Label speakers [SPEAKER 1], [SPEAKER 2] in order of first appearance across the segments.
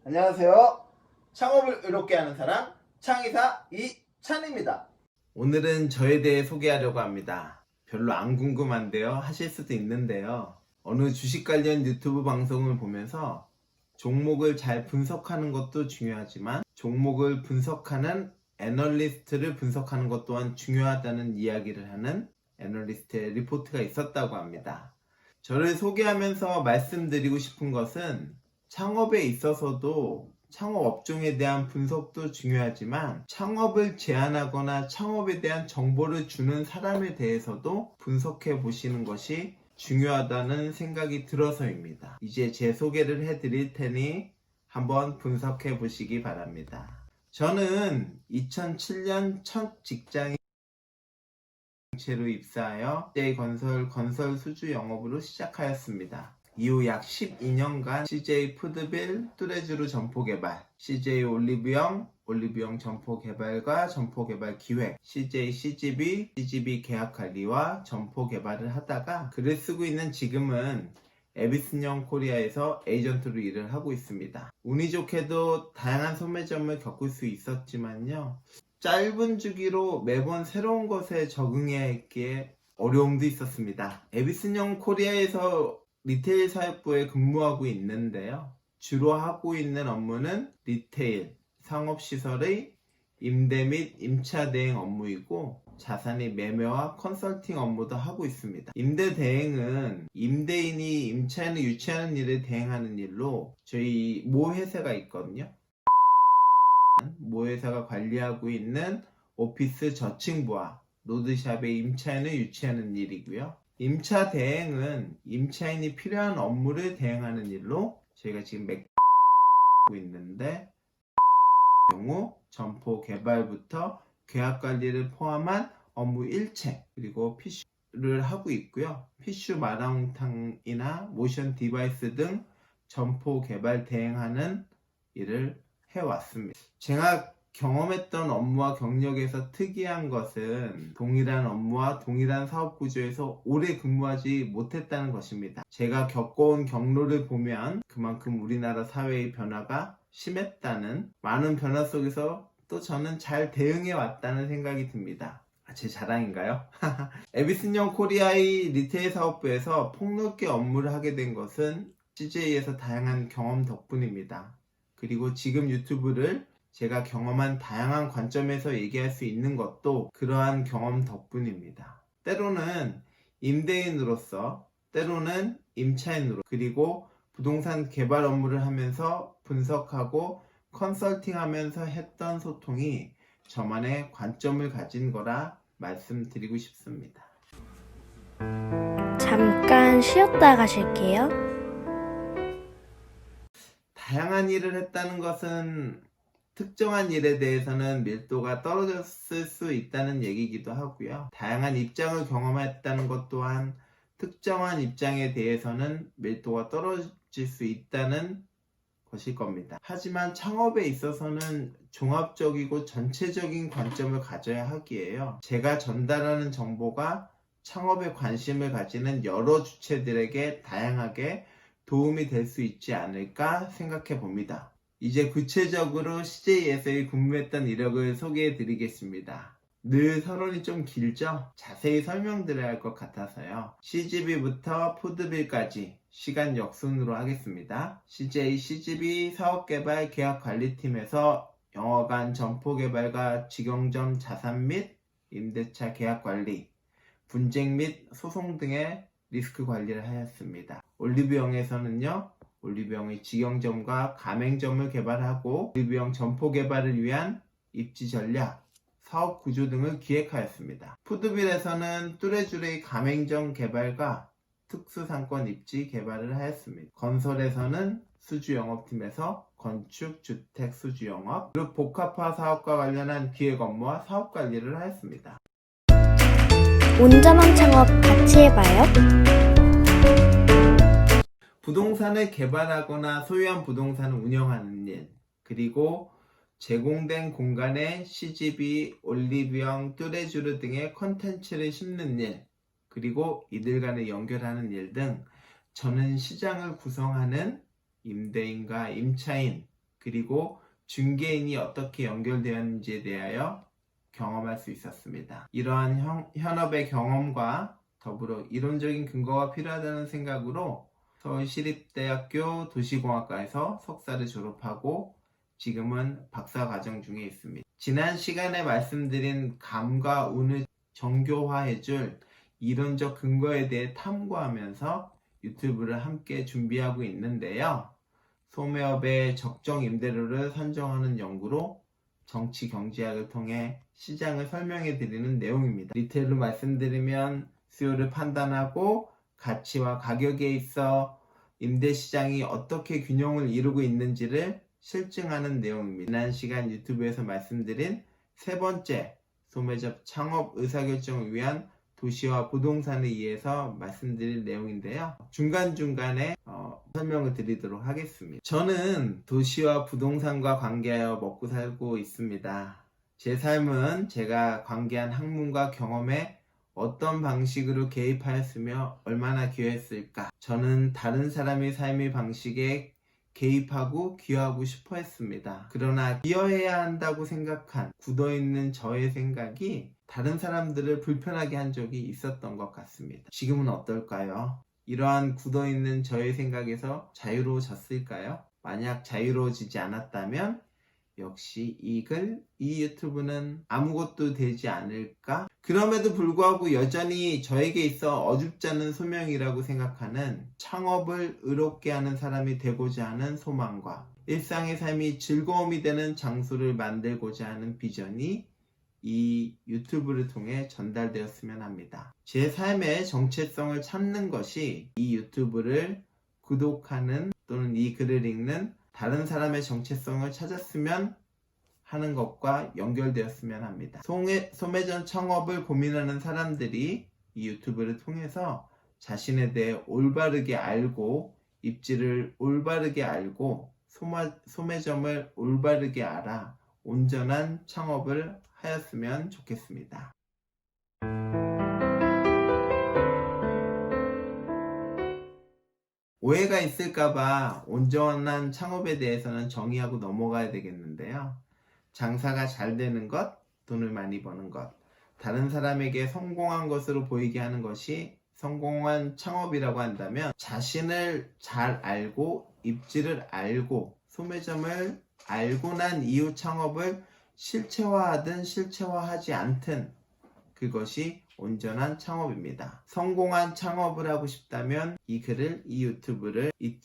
[SPEAKER 1] 안녕하세요. 창업을 의롭게 하는 사람 창의사 이찬입니다. 오늘은 저에 대해 소개하려고 합니다. 별로 안 궁금한데요. 하실 수도 있는데요. 어느 주식 관련 유튜브 방송을 보면서 종목을 잘 분석하는 것도 중요하지만 종목을 분석하는 애널리스트를 분석하는 것 또한 중요하다는 이야기를 하는 애널리스트의 리포트가 있었다고 합니다. 저를 소개하면서 말씀드리고 싶은 것은 창업에 있어서도 창업 업종에 대한 분석도 중요하지만 창업을 제안하거나 창업에 대한 정보를 주는 사람에 대해서도 분석해 보시는 것이 중요하다는 생각이 들어서입니다. 이제 제 소개를 해드릴 테니 한번 분석해 보시기 바랍니다. 저는 2007년 첫 직장인 채로 입사하여 CJ건설 수주 영업으로 시작하였습니다. 이후 약 12년간 CJ푸드빌 뚜레쥬르 점포개발, CJ올리브영 점포개발과 점포개발 기획, CJCGB 계약관리와 점포개발을 하다가 글을 쓰고 있는 지금은 에비슨영 코리아에서 에이전트로 일을 하고 있습니다. 운이 좋게도 다양한 소매점을 겪을 수 있었지만요. 짧은 주기로 매번 새로운 것에 적응해야 했기에 어려움도 있었습니다. 에비슨영 코리아에서 리테일 사업부에 근무하고 있는데요. 주로 하고 있는 업무는 리테일, 상업시설의 임대 및 임차 대행 업무이고 자산의 매매와 컨설팅 업무도 하고 있습니다. 임대 대행은 임대인이 임차인을 유치하는 일을 대행하는 일로 저희 모 회사가 있거든요. 모 회사가 관리하고 있는 오피스 저층부와 로드샵의 임차인을 유치하는 일이고요. 임차 대행은 임차인이 필요한 업무를 대행하는 일로 저희가 지금 하고 있는데 경우 점포 개발부터 계약 관리를 포함한 업무 일체 그리고 PC를 하고 있고요. PC 마라홍탕이나 모션 디바이스 등 점포 개발 대행하는 일을 해왔습니다. 제가 경험했던 업무와 경력에서 특이한 것은 동일한 업무와 동일한 사업 구조에서 오래 근무하지 못했다는 것입니다. 제가 겪어온 경로를 보면 그만큼 우리나라 사회의 변화가 심했다는 많은 변화 속에서 또 저는 잘 대응해 왔다는 생각이 듭니다. 제 자랑인가요? 에비슨영 코리아의 리테일 사업부에서 폭넓게 업무를 하게 된 것은 CJ에서 다양한 경험 덕분입니다. 그리고 지금 유튜브를 제가 경험한 다양한 관점에서 얘기할 수 있는 것도 그러한 경험 덕분입니다. 때로는 임대인으로서, 때로는 임차인으로, 그리고 부동산 개발 업무를 하면서 분석하고 컨설팅하면서 했던 소통이 저만의 관점을 가진 거라 말씀드리고 싶습니다.
[SPEAKER 2] 잠깐 쉬었다 가실게요.
[SPEAKER 1] 다양한 일을 했다는 것은 특정한 일에 대해서는 밀도가 떨어졌을 수 있다는 얘기이기도 하고요. 다양한 입장을 경험했다는 것 또한 특정한 입장에 대해서는 밀도가 떨어질 수 있다는 것일 겁니다. 하지만 창업에 있어서는 종합적이고 전체적인 관점을 가져야 하기에요. 제가 전달하는 정보가 창업에 관심을 가지는 여러 주체들에게 다양하게 도움이 될 수 있지 않을까 생각해 봅니다. 이제 구체적으로 CJ에서 근무했던 이력을 소개해 드리겠습니다. 늘 서론이 좀 길죠? 자세히 설명드려야 할 것 같아서요. CGB부터 푸드빌까지 시간 역순으로 하겠습니다. CGB 사업개발 계약관리팀에서 영업관 점포개발과 직영점 자산 및 임대차 계약관리, 분쟁 및 소송 등의 리스크 관리를 하였습니다. 올리브영에서는요. 올리브영의 직영점과 가맹점을 개발하고 올리브영 점포 개발을 위한 입지 전략, 사업 구조 등을 기획하였습니다. 푸드빌에서는 뚜레쥬르의 가맹점 개발과 특수상권 입지 개발을 하였습니다. 건설에서는 수주영업팀에서 건축, 주택 수주영업, 그룹 복합화 사업과 관련한 기획 업무와 사업 관리를 하였습니다.
[SPEAKER 2] 온전한 창업 같이 해봐요.
[SPEAKER 1] 부동산을 개발하거나 소유한 부동산을 운영하는 일, 그리고 제공된 공간에 CGV, 올리브영, 뚜레쥬르 등의 콘텐츠를 심는 일, 그리고 이들 간을 연결하는 일 등 저는 시장을 구성하는 임대인과 임차인, 그리고 중개인이 어떻게 연결되었는지에 대하여 경험할 수 있었습니다. 이러한 현업의 경험과 더불어 이론적인 근거가 필요하다는 생각으로 서울시립대학교 도시공학과에서 석사를 졸업하고 지금은 박사과정 중에 있습니다. 지난 시간에 말씀드린 감과 운을 정교화해줄 이론적 근거에 대해 탐구하면서 유튜브를 함께 준비하고 있는데요. 소매업의 적정 임대료를 선정하는 연구로 정치 경제학을 통해 시장을 설명해 드리는 내용입니다. 디테일로 말씀드리면 수요를 판단하고 가치와 가격에 있어 임대시장이 어떻게 균형을 이루고 있는지를 실증하는 내용입니다. 지난 시간 유튜브에서 말씀드린 세 번째 소매점 창업 의사결정을 위한 도시와 부동산에 의해서 말씀드릴 내용인데요. 중간중간에 설명을 드리도록 하겠습니다. 저는 도시와 부동산과 관계하여 먹고 살고 있습니다. 제 삶은 제가 관계한 학문과 경험에 어떤 방식으로 개입하였으며 얼마나 기여했을까? 저는 다른 사람의 삶의 방식에 개입하고 기여하고 싶어 했습니다. 그러나 기여해야 한다고 생각한 굳어있는 저의 생각이 다른 사람들을 불편하게 한 적이 있었던 것 같습니다. 지금은 어떨까요? 이러한 굳어있는 저의 생각에서 자유로워졌을까요? 만약 자유로워지지 않았다면 역시 이 유튜브는 아무것도 되지 않을까? 그럼에도 불구하고 여전히 저에게 있어 어줍지 않은 소명이라고 생각하는 창업을 의롭게 하는 사람이 되고자 하는 소망과 일상의 삶이 즐거움이 되는 장소를 만들고자 하는 비전이 이 유튜브를 통해 전달되었으면 합니다. 제 삶의 정체성을 찾는 것이 이 유튜브를 구독하는 또는 이 글을 읽는 다른 사람의 정체성을 찾았으면 하는 것과 연결되었으면 합니다. 소매점 창업을 고민하는 사람들이 이 유튜브를 통해서 자신에 대해 올바르게 알고 입지를 올바르게 알고 소매점을 올바르게 알아 온전한 창업을 하였으면 좋겠습니다. 오해가 있을까봐 온전한 창업에 대해서는 정의하고 넘어가야 되겠는데요. 장사가 잘 되는 것, 돈을 많이 버는 것, 다른 사람에게 성공한 것으로 보이게 하는 것이 성공한 창업이라고 한다면 자신을 잘 알고 입지를 알고 소매점을 알고 난 이후 창업을 실체화하든 실체화하지 않든 그것이 온전한 창업입니다. 성공한 창업을 하고 싶다면 이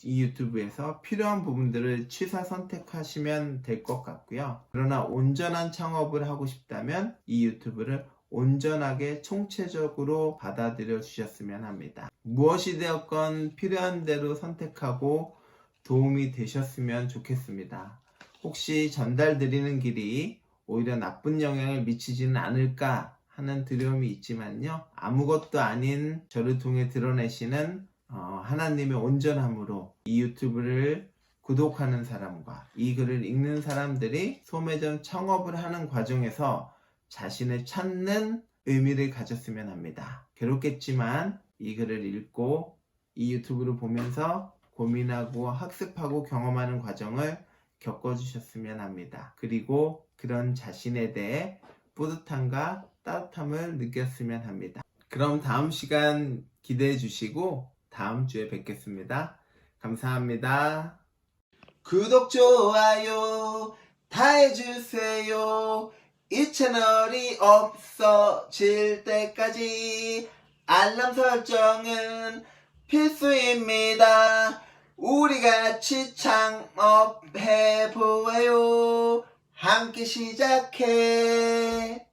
[SPEAKER 1] 유튜브에서 필요한 부분들을 취사 선택하시면 될 것 같고요. 그러나 온전한 창업을 하고 싶다면 이 유튜브를 온전하게 총체적으로 받아들여 주셨으면 합니다. 무엇이 되었건 필요한 대로 선택하고 도움이 되셨으면 좋겠습니다. 혹시 전달드리는 길이 오히려 나쁜 영향을 미치지는 않을까 하는 두려움이 있지만요. 아무것도 아닌 저를 통해 드러내시는 하나님의 온전함으로 이 유튜브를 구독하는 사람과 이 글을 읽는 사람들이 소매점 창업을 하는 과정에서 자신을 찾는 의미를 가졌으면 합니다. 괴롭겠지만 이 글을 읽고 이 유튜브를 보면서 고민하고 학습하고 경험하는 과정을 겪어주셨으면 합니다. 그리고 그런 자신에 대해 뿌듯함과 따뜻함을 느꼈으면 합니다. 그럼 다음 시간 기대해 주시고 다음 주에 뵙겠습니다. 감사합니다. 구독, 좋아요 다 해주세요. 이 채널이 없어질 때까지 알람 설정은 필수입니다. 우리 같이 창업해보아요. 함께 시작해.